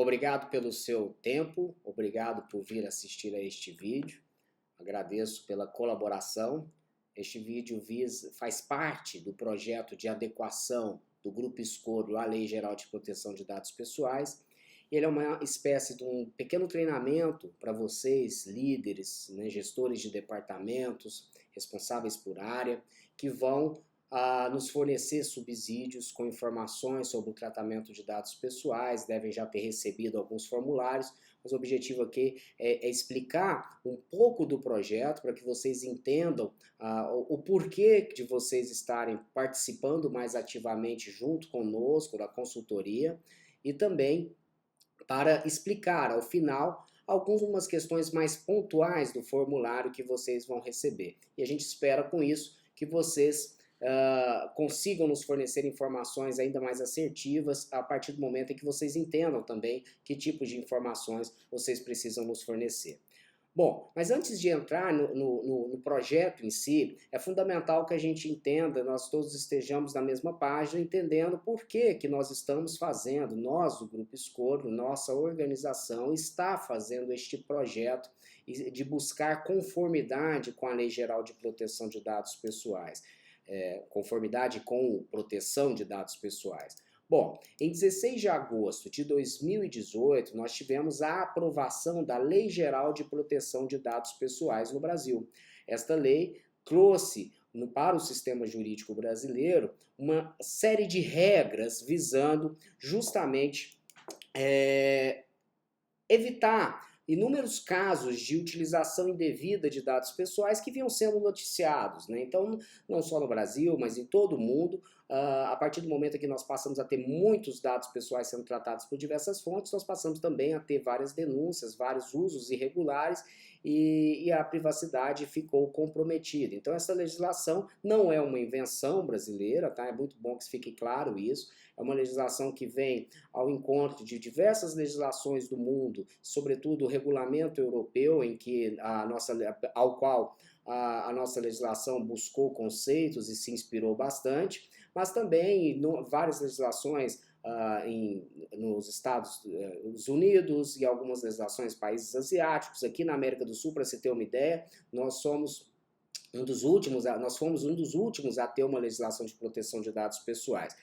Obrigado pelo seu tempo, obrigado por vir assistir a este vídeo. Agradeço pela colaboração. Este vídeo faz parte do projeto de adequação do Grupo Escolho à Lei Geral de Proteção de Dados Pessoais. Ele é uma espécie de um pequeno treinamento para vocês, líderes, né, gestores de departamentos, responsáveis por área, que vão nos fornecer subsídios com informações sobre o tratamento de dados pessoais, devem já ter recebido alguns formulários, mas o objetivo aqui é explicar um pouco do projeto para que vocês entendam o porquê de vocês estarem participando mais ativamente junto conosco da consultoria e também para explicar ao final algumas questões mais pontuais do formulário que vocês vão receber. E a gente espera com isso que vocês consigam nos fornecer informações ainda mais assertivas a partir do momento em que vocês entendam também que tipo de informações vocês precisam nos fornecer. Bom, mas antes de entrar no projeto em si, é fundamental que a gente entenda, nós todos estejamos na mesma página, entendendo por que nós estamos fazendo, nós, o Grupo Escolho, nossa organização, está fazendo este projeto de buscar conformidade com a Lei Geral de Proteção de Dados Pessoais. Conformidade com proteção de dados pessoais. Bom, em 16 de agosto de 2018, nós tivemos a aprovação da Lei Geral de Proteção de Dados Pessoais no Brasil. Esta lei trouxe para o sistema jurídico brasileiro uma série de regras visando justamente evitar inúmeros casos de utilização indevida de dados pessoais que vinham sendo noticiados, né? Então, não só no Brasil, mas em todo o mundo, a partir do momento em que nós passamos a ter muitos dados pessoais sendo tratados por diversas fontes, nós passamos também a ter várias denúncias, vários usos irregulares e a privacidade ficou comprometida. Então, essa legislação não é uma invenção brasileira, tá? É muito bom que fique claro isso. É uma legislação que vem ao encontro de diversas legislações do mundo, sobretudo o regulamento europeu, ao qual a nossa legislação buscou conceitos e se inspirou bastante, mas também várias legislações nos Estados Unidos e algumas legislações em países asiáticos. Aqui na América do Sul, para se ter uma ideia, nós fomos um dos últimos a ter uma legislação de proteção de dados pessoais.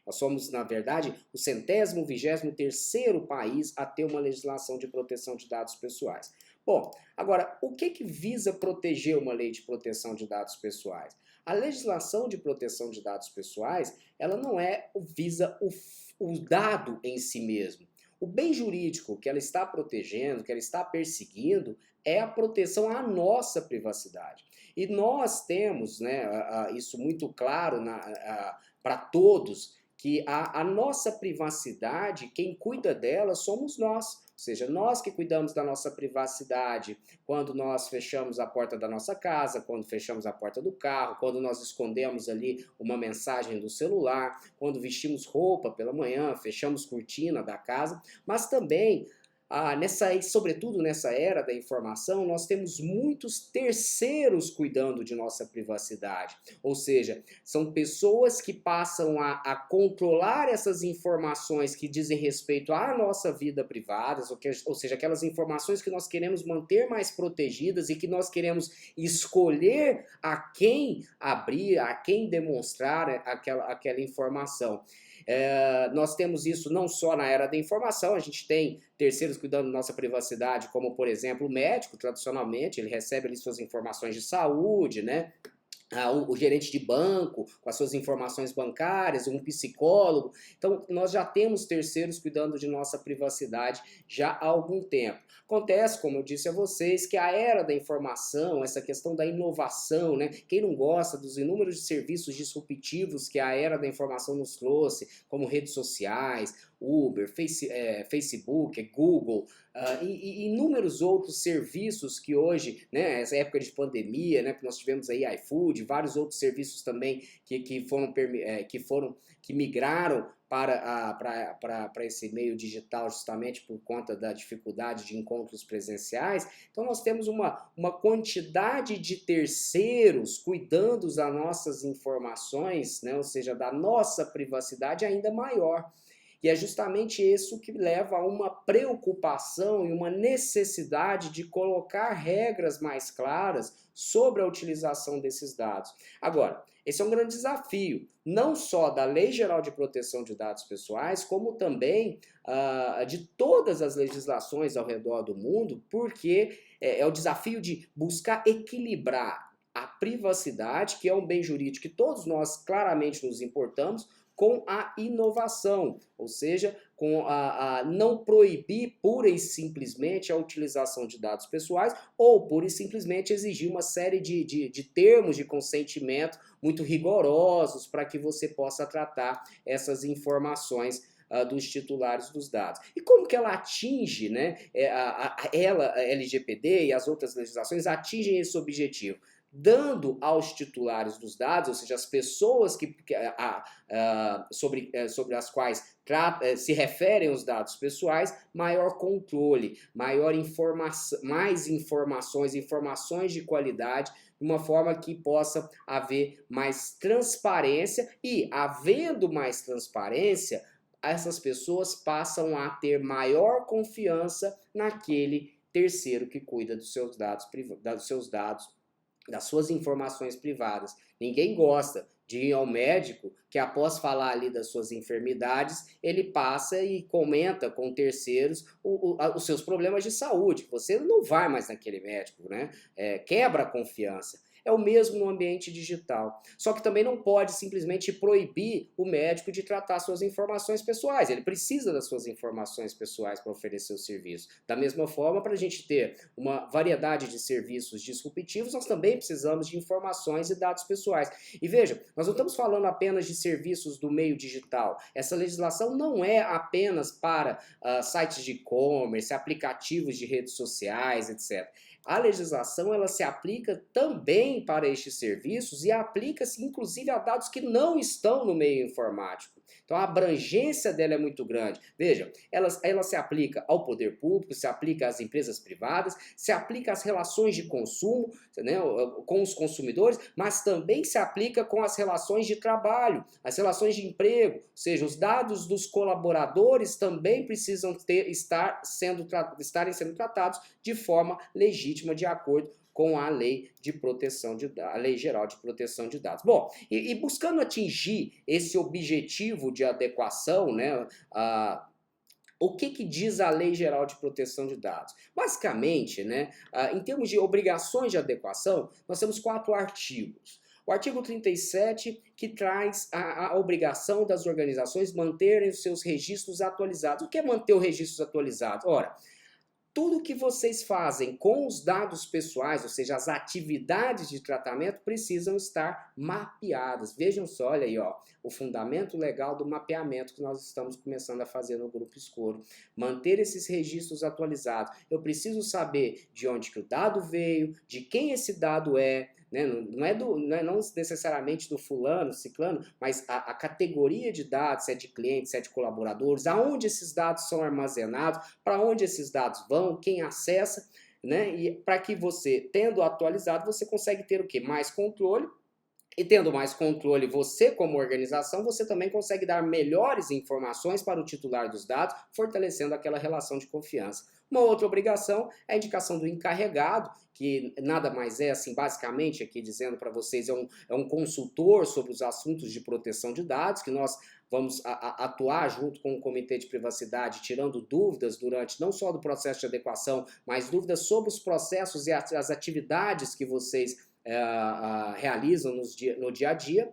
Nós somos, na verdade, o 123º país a ter uma legislação de proteção de dados pessoais. Bom, agora, o que visa proteger uma lei de proteção de dados pessoais? A legislação de proteção de dados pessoais, ela não visa o dado em si mesmo. O bem jurídico que ela está protegendo, que ela está perseguindo, é a proteção à nossa privacidade. E nós temos, né, isso muito claro para todos, que a nossa privacidade, quem cuida dela somos nós. Ou seja, nós que cuidamos da nossa privacidade quando nós fechamos a porta da nossa casa, quando fechamos a porta do carro, quando nós escondemos ali uma mensagem do celular, quando vestimos roupa pela manhã, fechamos cortina da casa, mas também sobretudo nessa era da informação, nós temos muitos terceiros cuidando de nossa privacidade. Ou seja, são pessoas que passam a controlar essas informações que dizem respeito à nossa vida privada, ou seja, aquelas informações que nós queremos manter mais protegidas e que nós queremos escolher a quem abrir, a quem demonstrar aquela informação. Nós temos isso não só na era da informação, a gente tem terceiros cuidando da nossa privacidade, como por exemplo o médico, tradicionalmente, ele recebe ali suas informações de saúde, né? O gerente de banco, com as suas informações bancárias, um psicólogo. Então, nós já temos terceiros cuidando de nossa privacidade já há algum tempo. Acontece, como eu disse a vocês, que a era da informação, essa questão da inovação, né? Quem não gosta dos inúmeros serviços disruptivos que a era da informação nos trouxe, como redes sociais, Uber, Facebook, Google, e inúmeros outros serviços que hoje, né, essa época de pandemia, né, que nós tivemos aí iFood, vários outros serviços também que migraram para esse meio digital justamente por conta da dificuldade de encontros presenciais. Então nós temos uma quantidade de terceiros cuidando das nossas informações, né, ou seja, da nossa privacidade ainda maior. E é justamente isso que leva a uma preocupação e uma necessidade de colocar regras mais claras sobre a utilização desses dados. Agora, esse é um grande desafio, não só da Lei Geral de Proteção de Dados Pessoais, como também de todas as legislações ao redor do mundo, porque é o desafio de buscar equilibrar a privacidade, que é um bem jurídico que todos nós claramente nos importamos, com a inovação, ou seja, com a não proibir pura e simplesmente a utilização de dados pessoais ou pura e simplesmente exigir uma série de termos de consentimento muito rigorosos para que você possa tratar essas informações dos titulares dos dados. E como que ela atinge, né, a LGPD e as outras legislações atingem esse objetivo? Dando aos titulares dos dados, ou seja, as pessoas sobre as quais se referem os dados pessoais, maior controle, mais informações de qualidade, de uma forma que possa haver mais transparência e, havendo mais transparência, essas pessoas passam a ter maior confiança naquele terceiro que cuida dos seus dados, das suas informações privadas. Ninguém gosta de ir ao médico que, após falar ali das suas enfermidades, ele passa e comenta com terceiros os seus problemas de saúde. Você não vai mais naquele médico, né? Quebra a confiança. É o mesmo no ambiente digital. Só que também não pode simplesmente proibir o médico de tratar suas informações pessoais. Ele precisa das suas informações pessoais para oferecer o serviço. Da mesma forma, para a gente ter uma variedade de serviços disruptivos, nós também precisamos de informações e dados pessoais. E veja, nós não estamos falando apenas de serviços do meio digital. Essa legislação não é apenas para sites de e-commerce, aplicativos de redes sociais, etc. A legislação ela se aplica também para estes serviços e aplica-se inclusive a dados que não estão no meio informático. Então a abrangência dela é muito grande. Veja, ela se aplica ao poder público, se aplica às empresas privadas, se aplica às relações de consumo, né, com os consumidores, mas também se aplica com as relações de trabalho, as relações de emprego, ou seja, os dados dos colaboradores também precisam estarem sendo tratados de forma legítima, de acordo com a lei geral de proteção de dados. Bom, e buscando atingir esse objetivo de adequação, né, o que diz a Lei Geral de Proteção de Dados? Basicamente, né, em termos de obrigações de adequação, nós temos 4 artigos. O artigo 37, que traz a obrigação das organizações manterem os seus registros atualizados. O que é manter os registros atualizados? Ora, tudo que vocês fazem com os dados pessoais, ou seja, as atividades de tratamento, precisam estar mapeadas. Vejam só, olha aí, ó, o fundamento legal do mapeamento que nós estamos começando a fazer no Grupo Escuro. Manter esses registros atualizados. Eu preciso saber de onde que o dado veio, de quem esse dado é, né? Não necessariamente do fulano, ciclano, mas a categoria de dados, se é de clientes, se é de colaboradores, aonde esses dados são armazenados, para onde esses dados vão, quem acessa, né? E para que você, tendo atualizado, você consegue ter o quê? Mais controle. E tendo mais controle você como organização, você também consegue dar melhores informações para o titular dos dados, fortalecendo aquela relação de confiança. Uma outra obrigação é a indicação do encarregado, que nada mais é, assim, basicamente, aqui dizendo para vocês, é um consultor sobre os assuntos de proteção de dados, que nós vamos atuar junto com o Comitê de Privacidade, tirando dúvidas durante, não só do processo de adequação, mas dúvidas sobre os processos e as atividades que vocês realizam no dia a dia.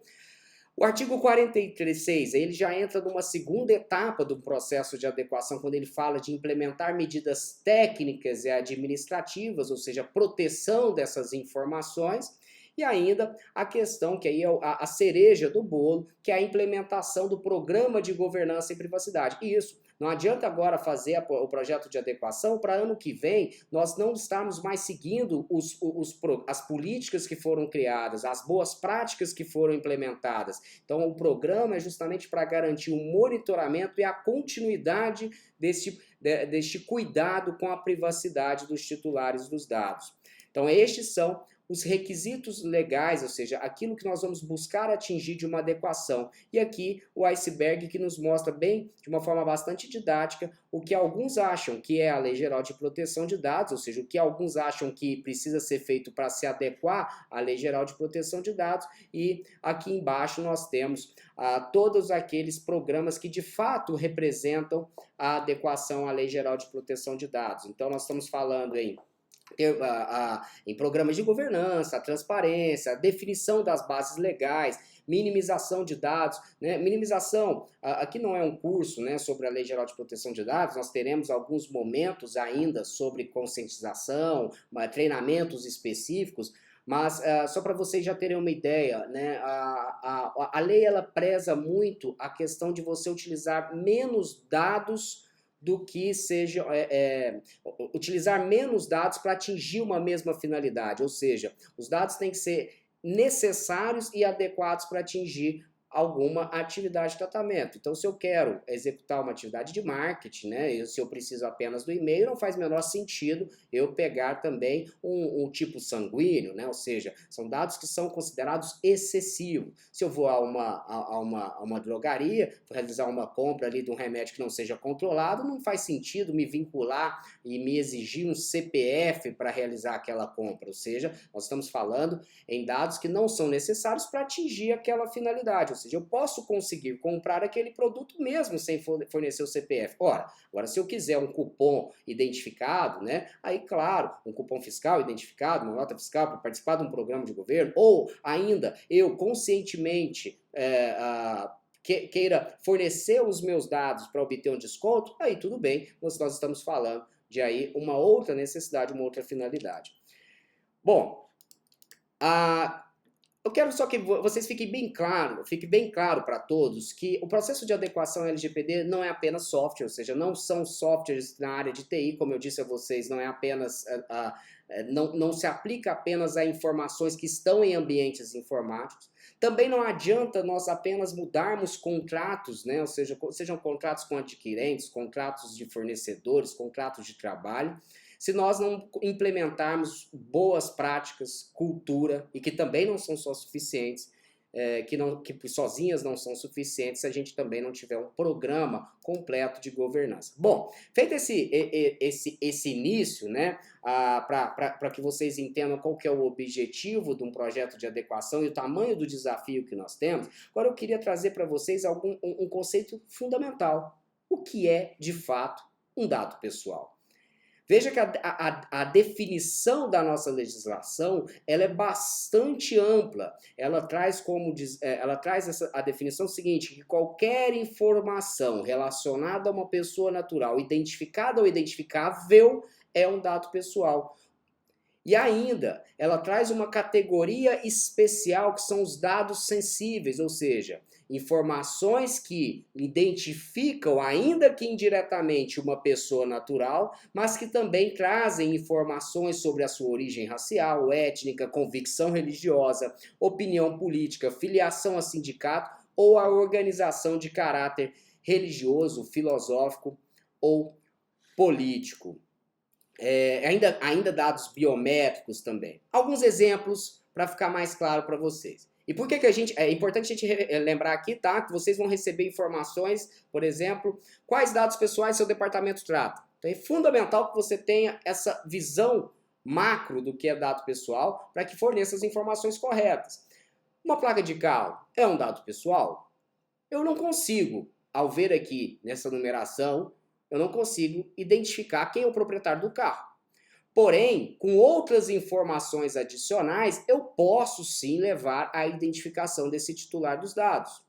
O artigo 46, ele já entra numa segunda etapa do processo de adequação, quando ele fala de implementar medidas técnicas e administrativas, ou seja, proteção dessas informações. E ainda a questão, que aí é a cereja do bolo, que é a implementação do Programa de Governança e Privacidade. E isso, não adianta agora fazer o projeto de adequação para ano que vem nós não estarmos mais seguindo as políticas que foram criadas, as boas práticas que foram implementadas. Então o programa é justamente para garantir o monitoramento e a continuidade deste cuidado com a privacidade dos titulares dos dados. Então estes são os requisitos legais, ou seja, aquilo que nós vamos buscar atingir de uma adequação. E aqui o iceberg que nos mostra bem, de uma forma bastante didática, o que alguns acham que é a Lei Geral de Proteção de Dados, ou seja, o que alguns acham que precisa ser feito para se adequar à Lei Geral de Proteção de Dados, e aqui embaixo nós temos todos aqueles programas que de fato representam a adequação à Lei Geral de Proteção de Dados. Então nós estamos falando em programas de governança, a transparência, a definição das bases legais, minimização de dados, né? Minimização, aqui não é um curso, né, sobre a Lei Geral de Proteção de Dados, nós teremos alguns momentos ainda sobre conscientização, treinamentos específicos, mas só para vocês já terem uma ideia, né, a lei ela preza muito a questão de você utilizar menos dados do que seja utilizar menos dados para atingir uma mesma finalidade, ou seja, os dados têm que ser necessários e adequados para atingir alguma atividade de tratamento. Então, se eu quero executar uma atividade de marketing, né, se eu preciso apenas do e-mail, não faz o menor sentido eu pegar também um tipo sanguíneo, né, ou seja, são dados que são considerados excessivos. Se eu vou a uma drogaria, realizar uma compra ali de um remédio que não seja controlado, não faz sentido me vincular e me exigir um CPF para realizar aquela compra, ou seja, nós estamos falando em dados que não são necessários para atingir aquela finalidade, ou seja, eu posso conseguir comprar aquele produto mesmo sem fornecer o CPF. Ora, agora se eu quiser um cupom identificado, né, aí claro, um cupom fiscal identificado, uma nota fiscal para participar de um programa de governo, ou ainda eu conscientemente queira fornecer os meus dados para obter um desconto, aí tudo bem, nós estamos falando de aí uma outra necessidade, uma outra finalidade. Bom, eu quero só que vocês fique bem claro para todos que o processo de adequação LGPD não é apenas software, ou seja, não são softwares na área de TI, como eu disse a vocês, não é apenas, não se aplica apenas a informações que estão em ambientes informáticos. Também não adianta nós apenas mudarmos contratos, né? Ou seja, sejam contratos com adquirentes, contratos de fornecedores, contratos de trabalho, se nós não implementarmos boas práticas, cultura, e que também não são só suficientes, que sozinhas não são suficientes, se a gente também não tiver um programa completo de governança. Bom, feito esse início, né, para que vocês entendam qual que é o objetivo de um projeto de adequação e o tamanho do desafio que nós temos, agora eu queria trazer para vocês um conceito fundamental. O que é, de fato, um dado pessoal? Veja que a definição da nossa legislação ela é bastante ampla. Ela traz a definição seguinte, que qualquer informação relacionada a uma pessoa natural, identificada ou identificável, é um dado pessoal. E ainda, ela traz uma categoria especial que são os dados sensíveis, ou seja, informações que identificam, ainda que indiretamente, uma pessoa natural, mas que também trazem informações sobre a sua origem racial, étnica, convicção religiosa, opinião política, filiação a sindicato ou a organização de caráter religioso, filosófico ou político. Ainda dados biométricos também. Alguns exemplos para ficar mais claro para vocês. E por que é importante a gente lembrar aqui, tá? Que vocês vão receber informações, por exemplo, quais dados pessoais seu departamento trata. Então é fundamental que você tenha essa visão macro do que é dado pessoal para que forneça as informações corretas. Uma placa de carro é um dado pessoal? Eu não consigo, ao ver aqui nessa numeração, eu não consigo identificar quem é o proprietário do carro. Porém, com outras informações adicionais, eu posso sim levar à identificação desse titular dos dados.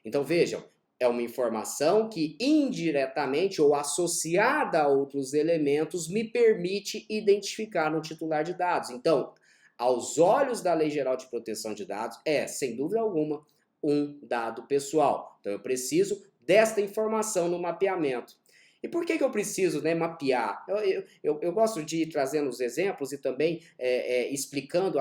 Então vejam, é uma informação que indiretamente ou associada a outros elementos me permite identificar um titular de dados. Então, aos olhos da Lei Geral de Proteção de Dados, sem dúvida alguma, um dado pessoal. Então eu preciso desta informação no mapeamento. E por que eu preciso, né, mapear? Eu gosto de ir trazendo os exemplos e também explicando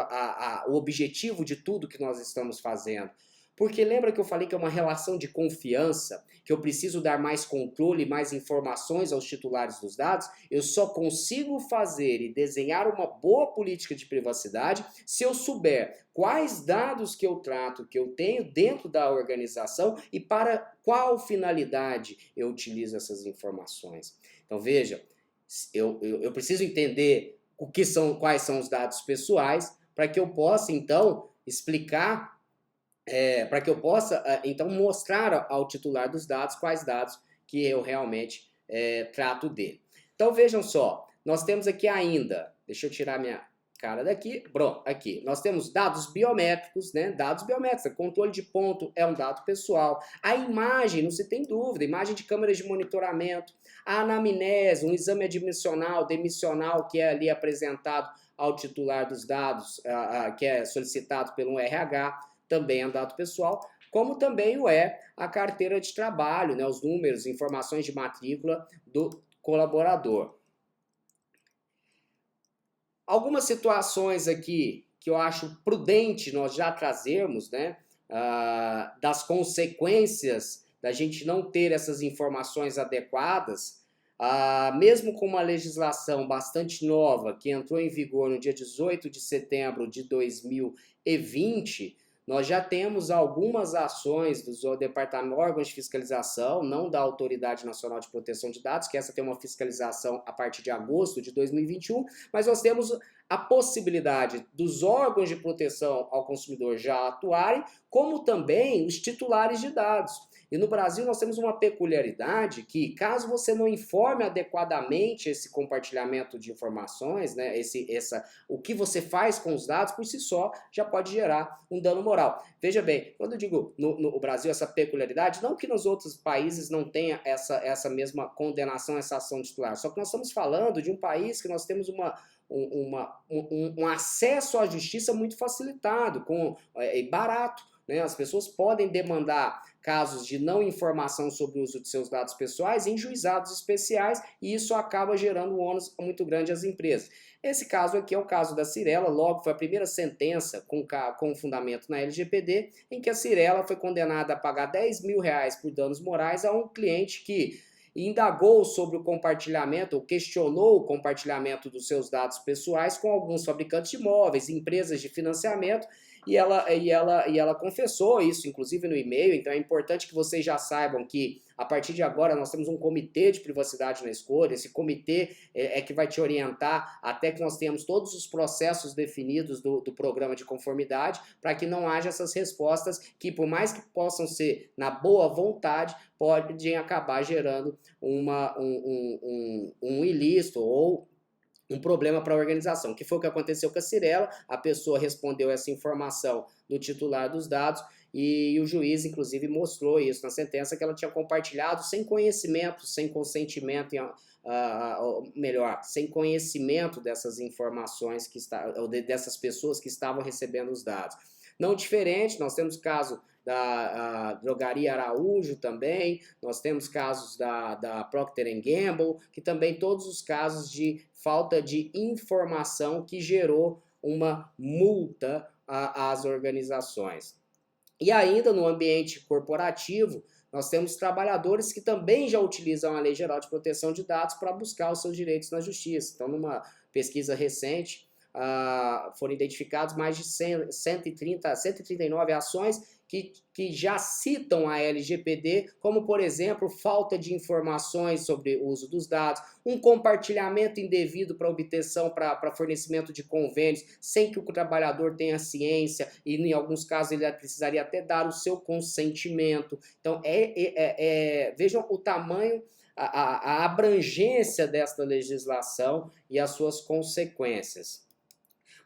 o objetivo de tudo que nós estamos fazendo. Porque lembra que eu falei que é uma relação de confiança, que eu preciso dar mais controle, mais informações aos titulares dos dados? Eu só consigo fazer e desenhar uma boa política de privacidade se eu souber quais dados que eu trato, que eu tenho dentro da organização e para qual finalidade eu utilizo essas informações. Então veja, eu preciso entender quais são os dados pessoais para que eu possa então explicar para que eu possa, então, mostrar ao titular dos dados quais dados que eu realmente trato dele. Então, vejam só, nós temos aqui ainda, deixa eu tirar minha cara daqui, pronto, aqui, nós temos dados biométricos, né? Dados biométricos, controle de ponto é um dado pessoal, a imagem, não se tem dúvida, imagem de câmeras de monitoramento, a anamnese, um exame admissional, demissional, que é ali apresentado ao titular dos dados, que é solicitado pelo RH, também é um dado pessoal, como também a carteira de trabalho, né, os números, informações de matrícula do colaborador. Algumas situações aqui que eu acho prudente nós já trazermos, né, das consequências da gente não ter essas informações adequadas, mesmo com uma legislação bastante nova, que entrou em vigor no dia 18 de setembro de 2020, nós já temos algumas ações dos departamentos, órgãos de fiscalização, não da Autoridade Nacional de Proteção de Dados, que essa tem uma fiscalização a partir de agosto de 2021, mas nós temos a possibilidade dos órgãos de proteção ao consumidor já atuarem, como também os titulares de dados. E no Brasil nós temos uma peculiaridade que, caso você não informe adequadamente esse compartilhamento de informações, né, o que você faz com os dados, por si só, já pode gerar um dano moral. Veja bem, quando eu digo no Brasil essa peculiaridade, não que nos outros países não tenha essa mesma condenação, essa ação titular, só que nós estamos falando de um país que nós temos um acesso à justiça muito facilitado, barato. Né? As pessoas podem demandar casos de não informação sobre o uso de seus dados pessoais em juizados especiais e isso acaba gerando um ônus muito grande às empresas. Esse caso aqui é o caso da Cyrela, logo foi a primeira sentença com fundamento na LGPD, em que a Cyrela foi condenada a pagar R$10.000 por danos morais a um cliente que indagou sobre o compartilhamento, ou questionou o compartilhamento dos seus dados pessoais com alguns fabricantes de imóveis, empresas de financiamento, e ela confessou isso, inclusive no e-mail. Então é importante que vocês já saibam que a partir de agora nós temos um comitê de privacidade na escolha. Esse comitê é que vai te orientar até que nós tenhamos todos os processos definidos do programa de conformidade, para que não haja essas respostas que, por mais que possam ser na boa vontade, podem acabar gerando um ilícito ou um problema para a organização, que foi o que aconteceu com a Cyrela. A pessoa respondeu essa informação do titular dos dados e o juiz, inclusive, mostrou isso na sentença, que ela tinha compartilhado sem conhecimento, sem consentimento, sem conhecimento dessas informações, dessas pessoas que estavam recebendo os dados. Não diferente, nós temos o caso da Drogaria Araújo também, nós temos casos da Procter & Gamble, que também todos os casos de falta de informação que gerou uma multa às organizações. E ainda no ambiente corporativo, nós temos trabalhadores que também já utilizam a Lei Geral de Proteção de Dados para buscar os seus direitos na justiça. Então, numa pesquisa recente, foram identificados mais de 139 ações que já citam a LGPD, como, por exemplo, falta de informações sobre o uso dos dados, um compartilhamento indevido para obtenção, para fornecimento de convênios, sem que o trabalhador tenha ciência, e em alguns casos ele precisaria até dar o seu consentimento. Então, vejam o tamanho, a abrangência desta legislação e as suas consequências.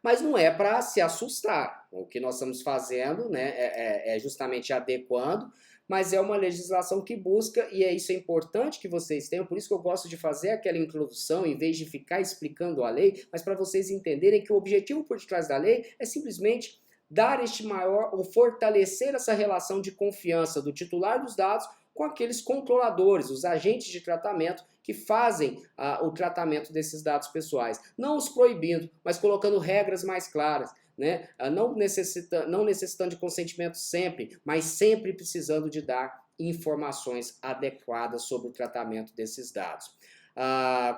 Mas não é para se assustar. O que nós estamos fazendo, né, é justamente adequando, mas é uma legislação que busca, e isso é importante que vocês tenham, por isso que eu gosto de fazer aquela introdução, em vez de ficar explicando a lei, mas para vocês entenderem que o objetivo por detrás da lei é simplesmente dar ou fortalecer essa relação de confiança do titular dos dados com aqueles controladores, os agentes de tratamento que fazem o tratamento desses dados pessoais. Não os proibindo, mas colocando regras mais claras. né? Não necessitando de consentimento sempre, mas sempre precisando de dar informações adequadas sobre o tratamento desses dados.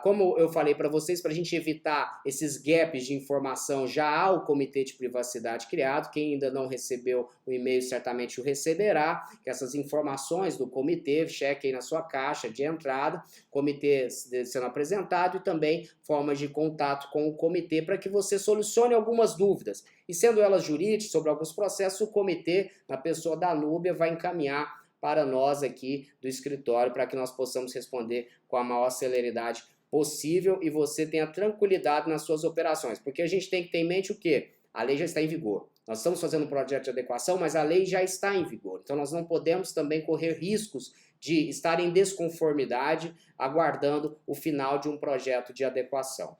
Como eu falei para vocês, para a gente evitar esses gaps de informação, já há o Comitê de Privacidade criado. Quem ainda não recebeu o e-mail certamente o receberá, que essas informações do comitê, chequem na sua caixa de entrada, comitê sendo apresentado e também formas de contato com o comitê para que você solucione algumas dúvidas. E sendo elas jurídicas sobre alguns processos, o comitê, na pessoa da Núbia, vai encaminhar para nós aqui do escritório, para que nós possamos responder com a maior celeridade possível e você tenha tranquilidade nas suas operações. Porque a gente tem que ter em mente o quê? A lei já está em vigor. Nós estamos fazendo um projeto de adequação, mas a lei já está em vigor. Então nós não podemos também correr riscos de estar em desconformidade aguardando o final de um projeto de adequação.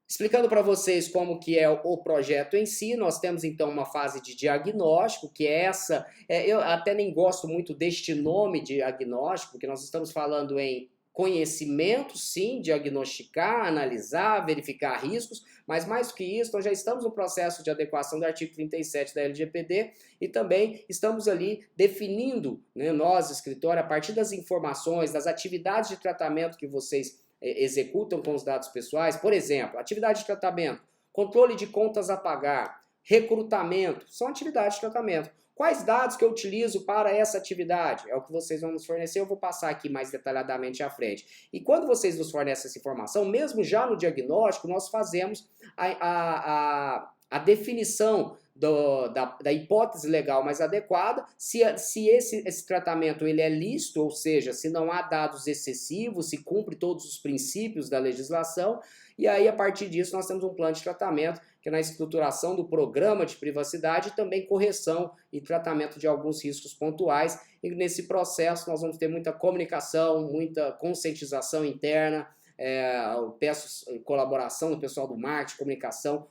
Explicando para vocês como que é o projeto em si, nós temos então uma fase de diagnóstico, que é essa, eu até nem gosto muito deste nome de diagnóstico, porque nós estamos falando em conhecimento, sim, diagnosticar, analisar, verificar riscos, mas mais do que isso, nós já estamos no processo de adequação do artigo 37 da LGPD e também estamos ali definindo, né, nós, escritório, a partir das informações, das atividades de tratamento que vocês executam com os dados pessoais, por exemplo, atividade de tratamento, controle de contas a pagar, recrutamento, são atividades de tratamento. Quais dados que eu utilizo para essa atividade? É o que vocês vão nos fornecer, eu vou passar aqui mais detalhadamente à frente. E quando vocês nos fornecem essa informação, mesmo já no diagnóstico, nós fazemos a definição da hipótese legal mais adequada, se esse tratamento ele é lícito, ou seja, se não há dados excessivos, se cumpre todos os princípios da legislação, e aí a partir disso nós temos um plano de tratamento, que é na estruturação do programa de privacidade e também correção e tratamento de alguns riscos pontuais, e nesse processo nós vamos ter muita comunicação, muita conscientização interna. Eu peço colaboração do pessoal do marketing, comunicação,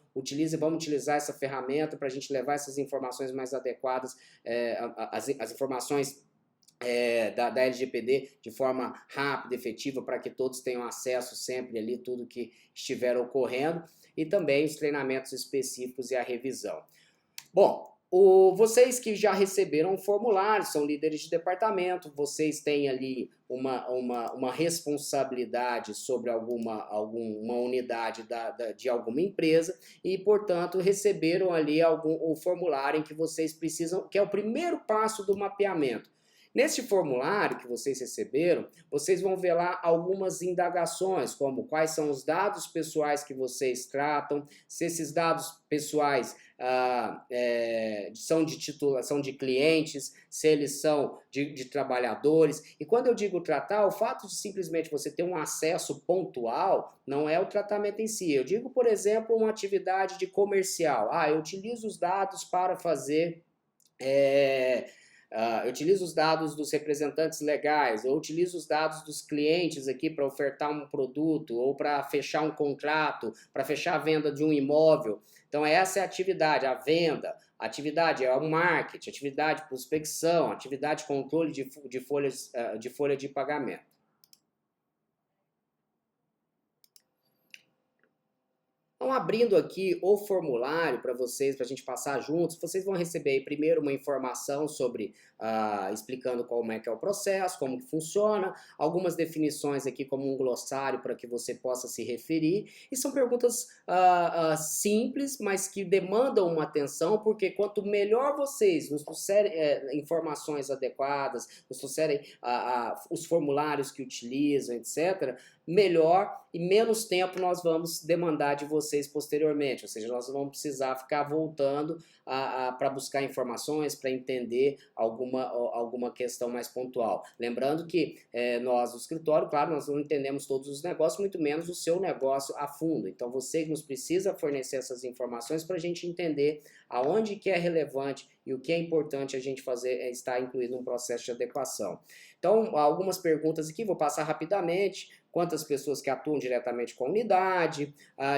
vamos utilizar essa ferramenta para a gente levar essas informações mais adequadas, as informações da LGPD de forma rápida, efetiva, para que todos tenham acesso sempre ali, tudo que estiver ocorrendo, e também os treinamentos específicos e a revisão. Bom, vocês que já receberam um formulário, são líderes de departamento, vocês têm ali uma responsabilidade sobre alguma unidade de alguma empresa e, portanto, receberam ali o formulário em que vocês precisam, que é o primeiro passo do mapeamento. Neste formulário que vocês receberam, vocês vão ver lá algumas indagações, como quais são os dados pessoais que vocês tratam, se esses dados pessoais são de clientes, se eles são de trabalhadores. E quando eu digo tratar, o fato de simplesmente você ter um acesso pontual não é o tratamento em si. Eu digo, por exemplo, uma atividade de comercial. Eu utilizo os dados para fazer... eu utilizo os dados dos representantes legais, eu utilizo os dados dos clientes aqui para ofertar um produto, ou para fechar um contrato, para fechar a venda de um imóvel. Então essa é a atividade, a venda. A atividade é o marketing, atividade de prospecção, atividade de controle de folha de pagamento. Então, abrindo aqui o formulário para vocês, para a gente passar juntos, vocês vão receber aí primeiro uma informação sobre, explicando como é que é o processo, como que funciona, algumas definições aqui como um glossário para que você possa se referir, e são perguntas simples, mas que demandam uma atenção, porque quanto melhor vocês nos trouxerem informações adequadas, nos trouxerem os formulários que utilizam, etc., melhor e menos tempo nós vamos demandar de vocês posteriormente, ou seja, nós vamos precisar ficar voltando para buscar informações, para entender alguma questão mais pontual. Lembrando que nós, do escritório, claro, nós não entendemos todos os negócios, muito menos o seu negócio a fundo. Então, você nos precisa fornecer essas informações para a gente entender aonde que é relevante e o que é importante a gente fazer estar incluído num processo de adequação. Então, algumas perguntas aqui, vou passar rapidamente. Quantas pessoas que atuam diretamente com a unidade,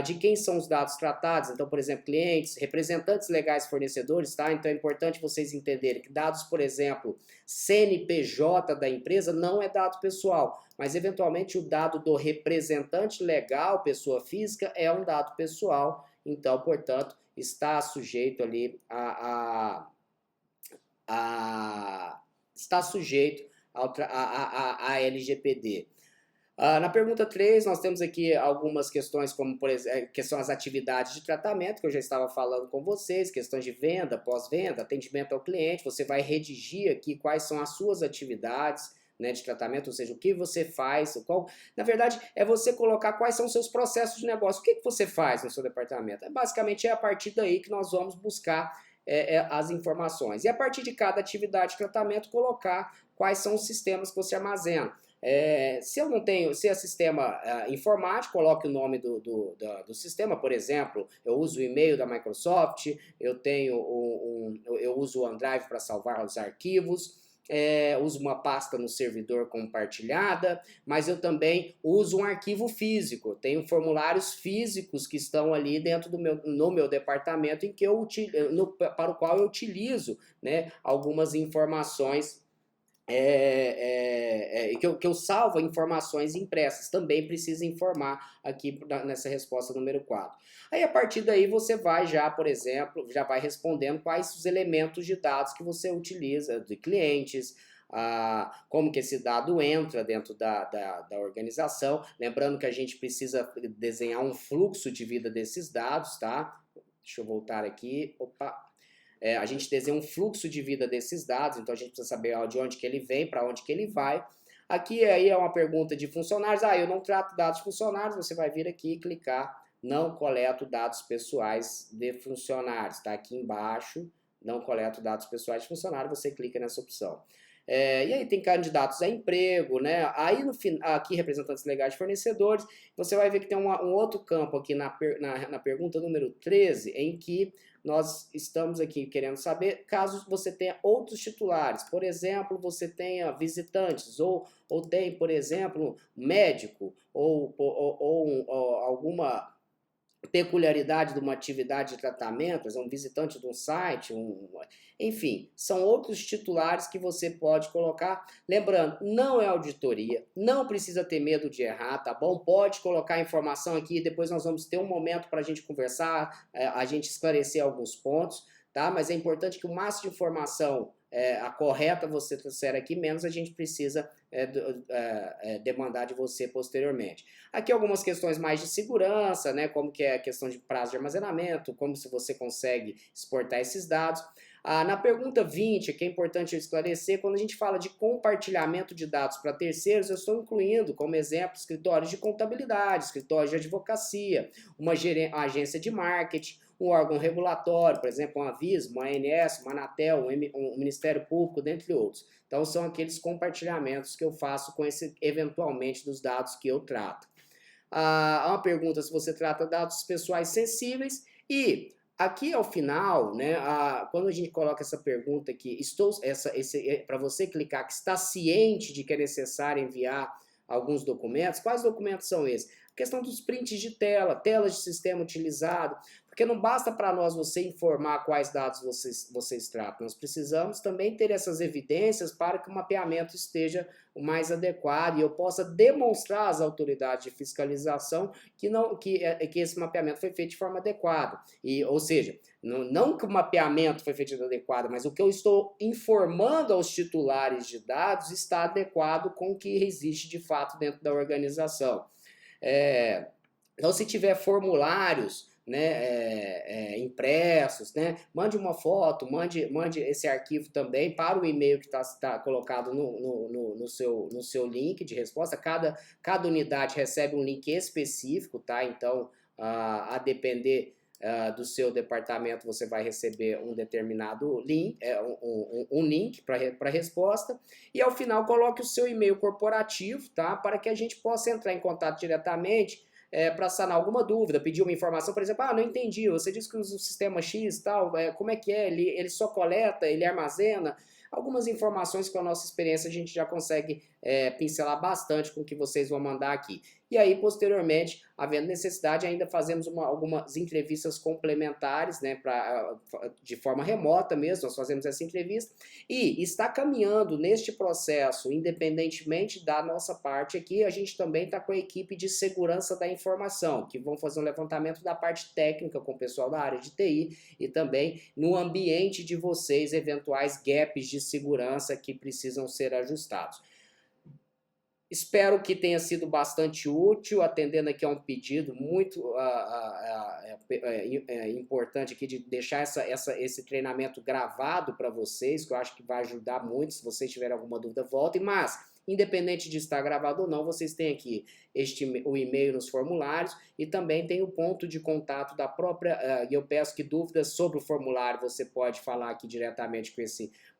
de quem são os dados tratados, então, por exemplo, clientes, representantes legais, fornecedores, tá? Então é importante vocês entenderem que dados, por exemplo, CNPJ da empresa não é dado pessoal, mas eventualmente o dado do representante legal, pessoa física, é um dado pessoal então, portanto, está sujeito ali está sujeito à LGPD. Na pergunta 3, nós temos aqui algumas questões, como por exemplo, que são as atividades de tratamento, que eu já estava falando com vocês, questões de venda, pós-venda, atendimento ao cliente. Você vai redigir aqui quais são as suas atividades, né, de tratamento, ou seja, o que você faz, na verdade, é você colocar quais são os seus processos de negócio. O que você faz no seu departamento? Basicamente é a partir daí que nós vamos buscar as informações. E a partir de cada atividade de tratamento, colocar quais são os sistemas que você armazena. Se eu não tenho, se é sistema informático, coloque o nome do sistema, por exemplo, eu uso o e-mail da Microsoft, eu uso o OneDrive para salvar os arquivos, uso uma pasta no servidor compartilhada, mas eu também uso um arquivo físico, tenho formulários físicos que estão ali dentro no meu departamento, para o qual eu utilizo, né, algumas informações que eu salvo informações impressas, também precisa informar aqui nessa resposta número 4. Aí a partir daí você vai já, por exemplo, já vai respondendo quais os elementos de dados que você utiliza, de clientes, como que esse dado entra dentro da organização, lembrando que a gente precisa desenhar um fluxo de vida desses dados, tá? Deixa eu voltar aqui, a gente desenha um fluxo de vida desses dados, então a gente precisa saber de onde que ele vem, para onde que ele vai. Aqui aí é uma pergunta de funcionários, eu não trato dados de funcionários, você vai vir aqui e clicar, não coleto dados pessoais de funcionários, tá aqui embaixo, não coleto dados pessoais de funcionários, você clica nessa opção. E aí tem candidatos a emprego, né? Aí aqui representantes legais de fornecedores, você vai ver que tem um outro campo aqui na pergunta número 13, em que nós estamos aqui querendo saber caso você tenha outros titulares, por exemplo, você tenha visitantes ou tem, por exemplo, médico ou alguma peculiaridade de uma atividade de tratamento, um visitante de um site, enfim, são outros titulares que você pode colocar. Lembrando, não é auditoria, não precisa ter medo de errar, tá bom? Pode colocar informação aqui, depois nós vamos ter um momento para a gente conversar, a gente esclarecer alguns pontos, tá? Mas é importante que o máximo de informação a correta você trouxer aqui, menos a gente precisa demandar de você posteriormente. Aqui algumas questões mais de segurança, né, como que é a questão de prazo de armazenamento, como se você consegue exportar esses dados. Na pergunta 20, que é importante eu esclarecer, quando a gente fala de compartilhamento de dados para terceiros, eu estou incluindo como exemplo escritórios de contabilidade, escritórios de advocacia, uma agência de marketing, um órgão regulatório, por exemplo, uma Anvisa, uma ANS, uma Anatel, um Ministério Público, dentre outros. Então, são aqueles compartilhamentos que eu faço eventualmente dos dados que eu trato. Há uma pergunta se você trata dados pessoais sensíveis e aqui ao final, né, quando a gente coloca essa pergunta aqui, para você clicar que está ciente de que é necessário enviar alguns documentos, quais documentos são esses? A questão dos prints de telas de sistema utilizado, porque não basta para nós você informar quais dados vocês tratam, nós precisamos também ter essas evidências para que o mapeamento esteja o mais adequado e eu possa demonstrar às autoridades de fiscalização que esse mapeamento foi feito de forma adequada. Ou seja, não que o mapeamento foi feito de forma adequada, mas o que eu estou informando aos titulares de dados está adequado com o que existe de fato dentro da organização. Então, se tiver formulários, né, impressos, né, mande uma foto, mande esse arquivo também para o e-mail que está colocado no seu link de resposta. Cada unidade recebe um link específico, tá? Então, a depender do seu departamento, você vai receber um determinado link, um link para resposta, e ao final coloque o seu e-mail corporativo, tá? Para que a gente possa entrar em contato diretamente para sanar alguma dúvida, pedir uma informação, por exemplo, não entendi, você disse que usa o sistema X e tal, como é que é? Ele só coleta, ele armazena? Algumas informações com a nossa experiência a gente já consegue pincelar bastante com o que vocês vão mandar aqui. E aí, posteriormente, havendo necessidade, ainda fazemos algumas entrevistas complementares, né, de forma remota mesmo, nós fazemos essa entrevista, e está caminhando neste processo, independentemente da nossa parte aqui, a gente também está com a equipe de segurança da informação, que vão fazer um levantamento da parte técnica com o pessoal da área de TI e também no ambiente de vocês, eventuais gaps de segurança que precisam ser ajustados. Espero que tenha sido bastante útil, atendendo aqui a um pedido muito importante aqui de deixar esse treinamento gravado para vocês, que eu acho que vai ajudar muito. Se vocês tiverem alguma dúvida, voltem. Mas, independente de estar gravado ou não, vocês têm aqui o e-mail nos formulários e também tem o ponto de contato da própria. E eu peço que dúvidas sobre o formulário você pode falar aqui diretamente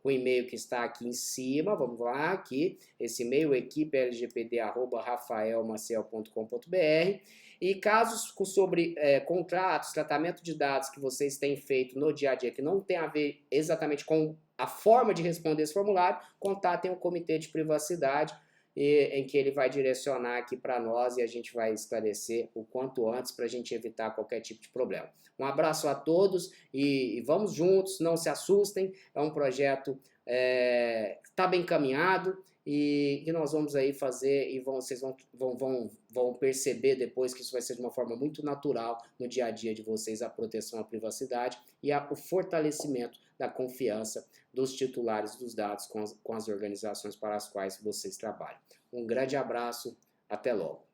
com o e-mail que está aqui em cima. Vamos lá, aqui, esse e-mail, equipe.lgpd@rafaelmaciel.com.br. E casos sobre contratos, tratamento de dados que vocês têm feito no dia a dia, que não tem a ver exatamente com a forma de responder esse formulário, contatem o Comitê de Privacidade, em que ele vai direcionar aqui para nós e a gente vai esclarecer o quanto antes para a gente evitar qualquer tipo de problema. Um abraço a todos e vamos juntos, não se assustem, é um projeto que está bem encaminhado e que nós vamos aí fazer e vocês vão perceber depois que isso vai ser de uma forma muito natural no dia a dia de vocês, a proteção à privacidade e o fortalecimento da confiança dos titulares dos dados com as organizações para as quais vocês trabalham. Um grande abraço, até logo.